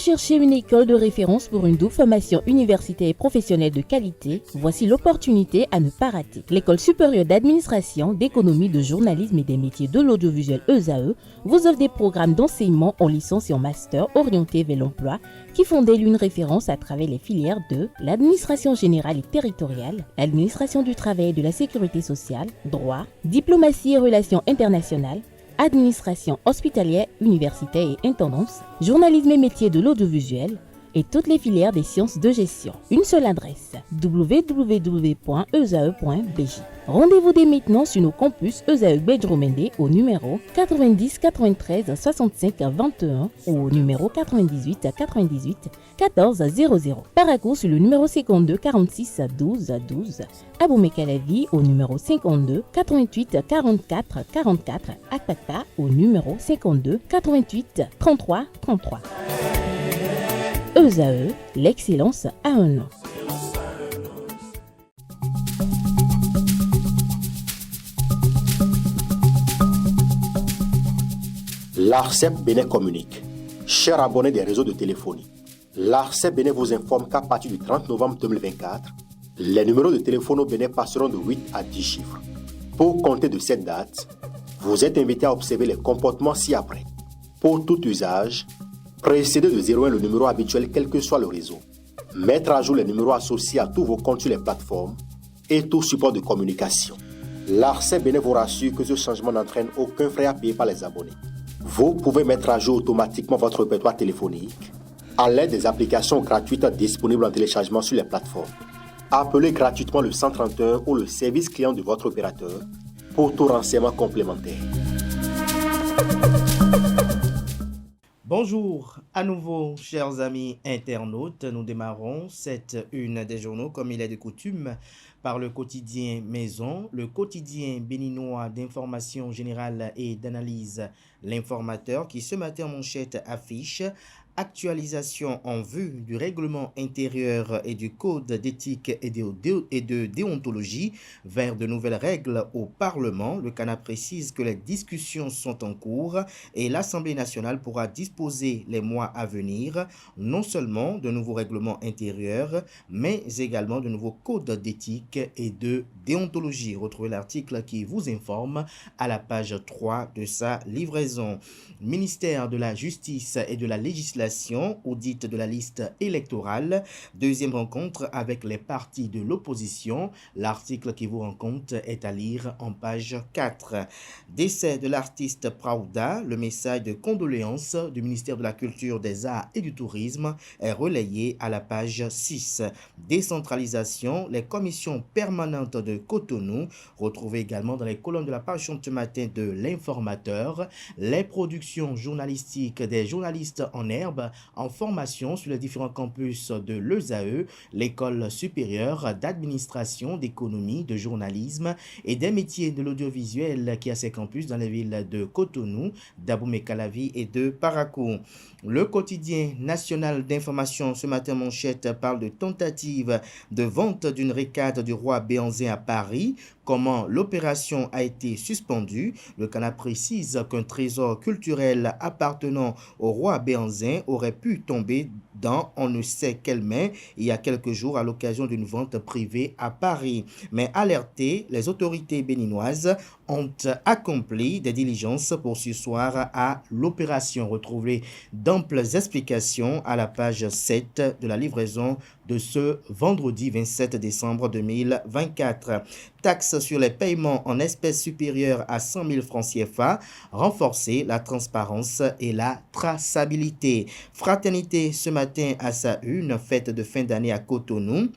cherchez une école de référence pour une double formation universitaire et professionnelle de qualité? Voici l'opportunité à ne pas rater. L'École supérieure d'administration, d'économie, de journalisme et des métiers de l'audiovisuel ESAE vous offre des programmes d'enseignement en licence et en master orientés vers l'emploi qui font d'elle une référence à travers les filières de l'administration générale et territoriale, l'administration du travail et de la sécurité sociale, droit, diplomatie et relations internationales, administration hospitalière, universitaire et intendance, journalisme et métiers de l'audiovisuel et toutes les filières des sciences de gestion. Une seule adresse, www.esae.bj. Rendez-vous dès maintenant sur nos campus ESAE Bedjromende au numéro 90 93 65 21 ou au numéro 98 98 14 00. Paracourt sur le numéro 52 46 12 12. Aboumey-Calavi au numéro 52 88 44 44. Akpaka au numéro 52 88 33 33. ESAE, l'excellence à un nom. L'ARCEP Bénin communique. Chers abonnés des réseaux de téléphonie, l'ARCEP Bénin vous informe qu'à partir du 30 novembre 2024, les numéros de téléphone au Bénin passeront de 8 à 10 chiffres. Pour compter de cette date, vous êtes invité à observer les comportements ci-après. Pour tout usage, précédez de 01 le numéro habituel quel que soit le réseau. Mettre à jour les numéros associés à tous vos comptes sur les plateformes et tout support de communication. L'ARCEP Bénin vous rassure que ce changement n'entraîne aucun frais à payer par les abonnés. Vous pouvez mettre à jour automatiquement votre répertoire téléphonique à l'aide des applications gratuites disponibles en téléchargement sur les plateformes. Appelez gratuitement le 131 ou le service client de votre opérateur pour tout renseignement complémentaire. Bonjour à nouveau, chers amis internautes. Nous démarrons cette une des journaux comme il est de coutume par le quotidien Maison, le quotidien béninois d'information générale et d'analyse, l'informateur qui ce matin en manchette affiche actualisation en vue du règlement intérieur et du code d'éthique et de déontologie vers de nouvelles règles au Parlement. Le CANA précise que les discussions sont en cours et l'Assemblée nationale pourra disposer les mois à venir non seulement de nouveaux règlements intérieurs, mais également de nouveaux codes d'éthique et de déontologie. Retrouvez l'article qui vous informe à la page 3 de sa livraison. Ministère de la Justice et de la Législation, audit de la liste électorale, deuxième rencontre avec les partis de l'opposition. L'article qui vous rencontre est à lire en page 4. Décès de l'artiste Praouda, le message de condoléances du ministère de la Culture, des Arts et du Tourisme est relayé à la page 6. Décentralisation, les commissions permanentes de Cotonou, retrouvées également dans les colonnes de la page ce matin de l'informateur, les productions journalistiques des journalistes en herbe en formation sur les différents campus de l'ESAE, l'école supérieure d'administration, d'économie, de journalisme et des métiers de l'audiovisuel qui a ses campus dans les villes de Cotonou, d'Abomey-Calavi et de Paracourt. Le quotidien national d'information ce matin manchette parle de tentative de vente d'une récade du roi Béanzin à Paris. Comment l'opération a été suspendue. Le CANA précise qu'un trésor culturel appartenant au roi Béanzin aurait pu tomber dans on ne sait quelle main il y a quelques jours à l'occasion d'une vente privée à Paris. Mais alertées, les autorités béninoises ont accompli des diligences pour surseoir à l'opération. Retrouvez d'amples explications à la page 7 de la livraison de ce vendredi 27 décembre 2024. Taxe sur les paiements en espèces supérieures à 100 000 francs CFA, renforcer la transparence et la traçabilité. Fraternité ce matin à sa une, fête de fin d'année à Cotonou.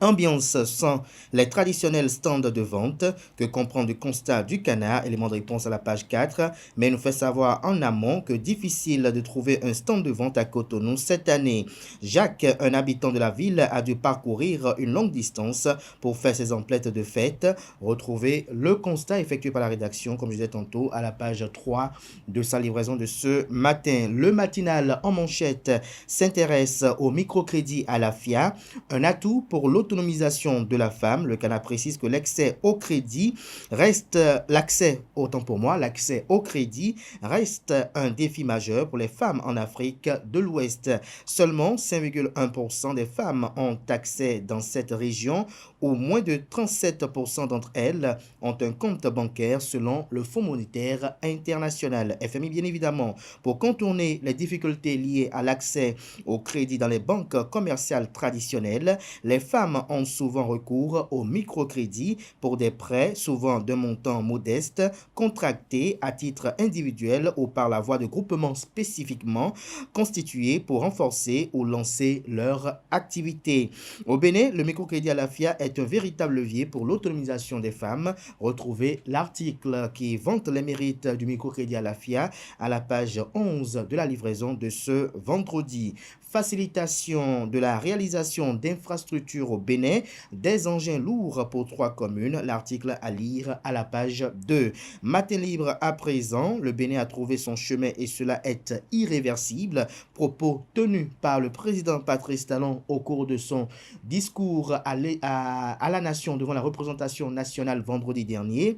Ambiance sans les traditionnels stands de vente que comprend du constat du CANA, élément de réponse à la page 4, mais nous fait savoir en amont que difficile de trouver un stand de vente à Cotonou cette année. Jacques, un habitant de la ville, a dû parcourir une longue distance pour faire ses emplettes de fête. Retrouvez le constat effectué par la rédaction, comme je disais tantôt, à la page 3 de sa livraison de ce matin. Le matinal en manchette s'intéresse au microcrédit à la FIA, un atout pour l'auto l'autonomisation de la femme. Le Canard précise que l'accès au crédit reste l'accès au crédit reste un défi majeur pour les femmes en Afrique de l'Ouest. Seulement 5,1% des femmes ont accès dans cette région, où moins de 37% d'entre elles ont un compte bancaire selon le Fonds monétaire international, FMI bien évidemment. Pour contourner les difficultés liées à l'accès au crédit dans les banques commerciales traditionnelles, les femmes ont souvent recours au microcrédit pour des prêts, souvent de montant modeste, contractés à titre individuel ou par la voie de groupements spécifiquement constitués pour renforcer ou lancer leur activité. Au Bénin, le microcrédit à la FIA est un véritable levier pour l'autonomisation des femmes. Retrouvez l'article qui vante les mérites du microcrédit à la FIA à la page 11 de la livraison de ce vendredi. Facilitation de la réalisation d'infrastructures au Bénin, des engins lourds pour 3 communes, l'article à lire à la page 2. Matin libre à présent, le Bénin a trouvé son chemin et cela est irréversible. Propos tenus par le président Patrice Talon au cours de son discours à la nation devant la représentation nationale vendredi dernier.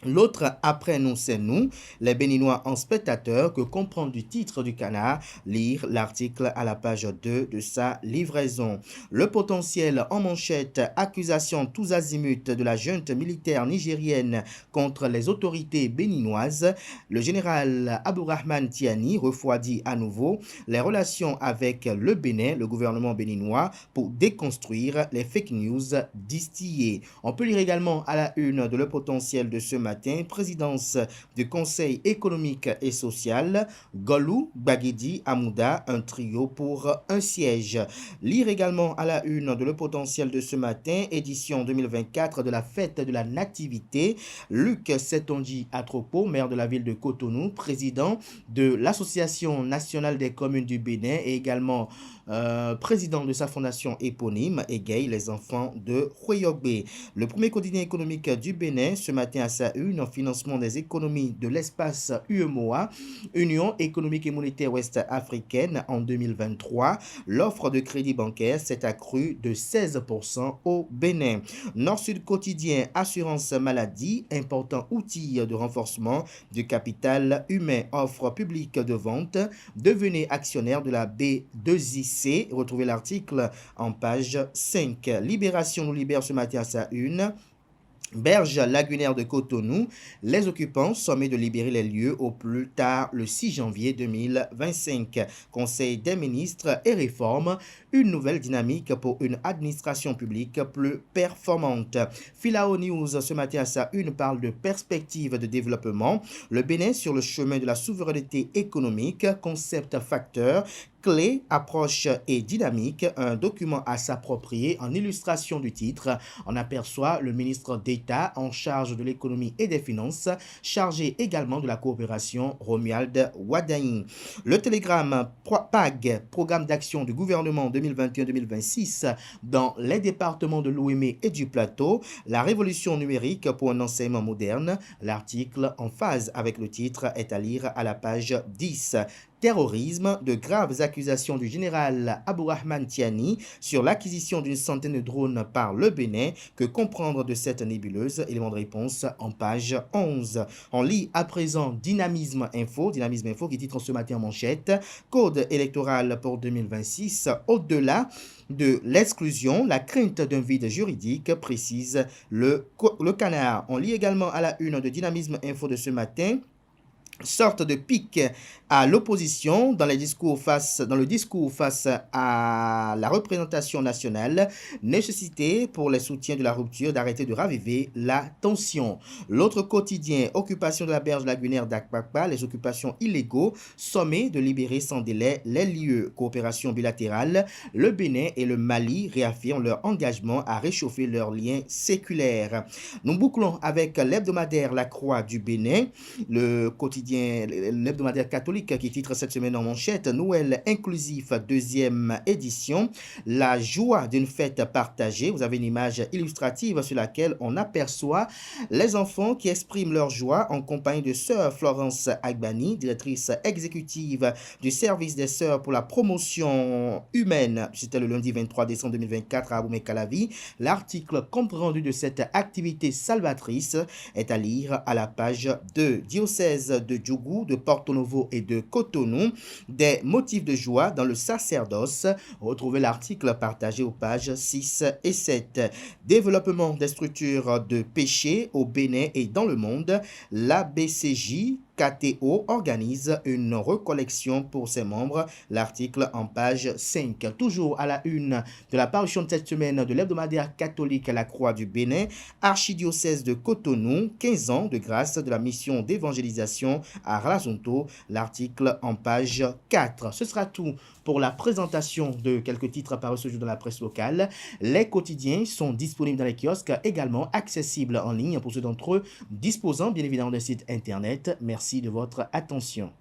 L'autre après nous, c'est nous, les Béninois en spectateurs, que comprendre du titre du Canard, lire l'article à la page 2 de sa livraison. Le potentiel en manchette, accusation tous azimuts de la junte militaire nigérienne contre les autorités béninoises. Le général Abdourahmane Tiani refroidit à nouveau les relations avec le Bénin, le gouvernement béninois, pour déconstruire les fake news distillées. On peut lire également à la une de Le Potentiel de ce matin, présidence du Conseil économique et social, Golou, Gbagidi, Amouda, un trio pour un siège. Lire également à la une de Le Potentiel de ce matin, édition 2024 de la fête de la Nativité, Luc Setonji Atropo, maire de la ville de Cotonou, président de l'Association nationale des communes du Bénin et également président de sa fondation éponyme, égaye les enfants de Houeyogbe. Le premier quotidien économique du Bénin, ce matin à sa une, en financement des économies de l'espace UEMOA, Union économique et monétaire ouest-africaine en 2023. L'offre de crédit bancaire s'est accrue de 16% au Bénin. Nord-Sud quotidien, assurance maladie, important outil de renforcement du capital humain, offre publique de vente, devenez actionnaire de la B2IC. Retrouvez l'article en page 5. Libération nous libère ce matin à sa une. Berge lagunaire de Cotonou, les occupants sommés de libérer les lieux au plus tard le 6 janvier 2025. Conseil des ministres et réforme, une nouvelle dynamique pour une administration publique plus performante. Filao News ce matin à sa une parle de perspectives de développement. Le Bénin sur le chemin de la souveraineté économique, concept facteur, clé, approche et dynamique, un document à s'approprier. En illustration du titre, on aperçoit le ministre d'État en charge de l'économie et des finances, chargé également de la coopération, Romuald Wadain. Le télégramme PAG, programme d'action du gouvernement 2021-2026 dans les départements de l'Ouémé et du Plateau, la révolution numérique pour un enseignement moderne. L'article en phase avec le titre est à lire à la page 10. Terrorisme, de graves accusations du général Abdourahmane Tiani sur l'acquisition d'une centaine de drones par le Bénin. Que comprendre de cette nébuleuse? Élément de réponse en page 11. On lit à présent Dynamisme Info qui titre ce matin en manchette, code électoral pour 2026, au-delà de l'exclusion, la crainte d'un vide juridique, précise le Canard. On lit également à la une de Dynamisme Info de ce matin, sorte de pic à l'opposition dans le discours face à la représentation nationale, nécessité pour les soutiens de la rupture d'arrêter de raviver la tension. L'autre quotidien, occupation de la berge lagunaire d'Akpakpa, les occupations illégaux, sommés de libérer sans délai les lieux. Coopération bilatérale, le Bénin et le Mali réaffirment leur engagement à réchauffer leurs liens séculaires. Nous bouclons avec l'hebdomadaire La Croix du Bénin, le quotidien quotidien, l'hebdomadaire catholique qui titre cette semaine en manchette Noël inclusif, deuxième édition, la joie d'une fête partagée. Vous avez une image illustrative sur laquelle on aperçoit les enfants qui expriment leur joie en compagnie de sœur Florence Agbani, directrice exécutive du service des sœurs pour la promotion humaine. C'était le lundi 23 décembre 2024 à Aboumé-Calavi. L'article compte rendu de cette activité salvatrice est à lire à la page 2. Diocèse de Djougou, de Porto Novo et de Cotonou, des motifs de joie dans le sacerdoce. Retrouvez l'article partagé aux pages 6 et 7. Développement des structures de péché au Bénin et dans le monde. La BCJ KTO organise une recollection pour ses membres. L'article en page 5. Toujours à la une de la parution de cette semaine de l'hebdomadaire catholique La Croix du Bénin, archidiocèse de Cotonou, 15 ans de grâce de la mission d'évangélisation à Razonto. L'article en page 4. Ce sera tout pour la présentation de quelques titres parus ce jour dans la presse locale. Les quotidiens sont disponibles dans les kiosques, également accessibles en ligne pour ceux d'entre eux disposant bien évidemment d'un site internet. Merci de votre attention.